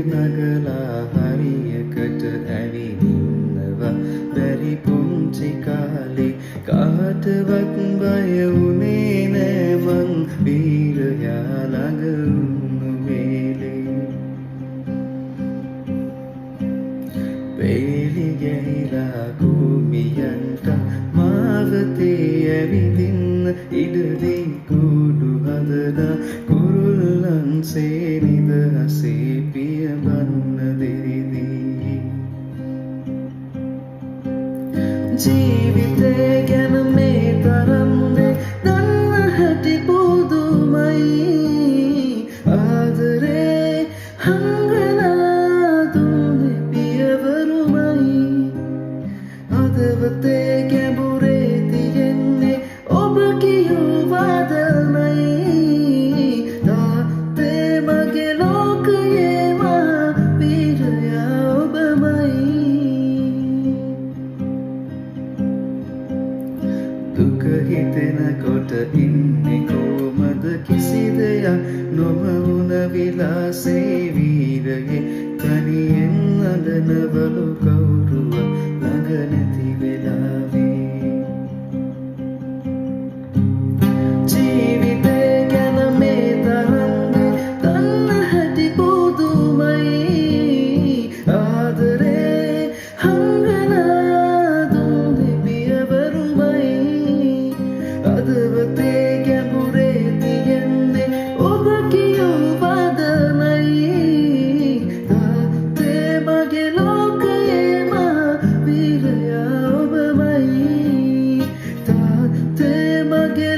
නගලා හරියකට ඇවිදින්නවා බැරි පුංචි කාලේ කාටවත් බය වුණේ නෑ මං වීරයා ළඟ වුණු වෙලේ වේලි ගැහිලා කුමියන්ට මාවතේ ඇවිදින්න ඉඩදී කුඩු හදලා කුරුල්ලන්සේ නිදහසේ පියඹන්න දෙරිදී ජීවිතේ ගැන මේ තරම්නේ දන්න හැටි පුදුමයි ආදරේ හංගලා දුන්නේ පියවරුමයි හදවතේ ගැඹුරේ තියෙන්නේ ඔබ කියූ වදනයි තාත්තේ මගේ ලෝකයේ මා වීරයා ඔබමයි දුක හිතෙනකොට ඉන්නේ කොහමද කිසි දෙයක් නොවුන විලාසේ වීරයේ තනියෙන් අඬනවලු කවුරුව ළඟ නැති වෙලාවේ ජීවිතේ ගැන මේ තරම්නේ දන්න හැටි පුදුමයි ආදරේ හංගලා දුන්නේ පියවරුමයි හදවතේ ගැඹුරේ තියෙන්නේ ඔබ කියූ වදනයි තාත්තේ මගේ ලෝකයේ මා වීරයා ඔබමයි තාත්තේ මගේ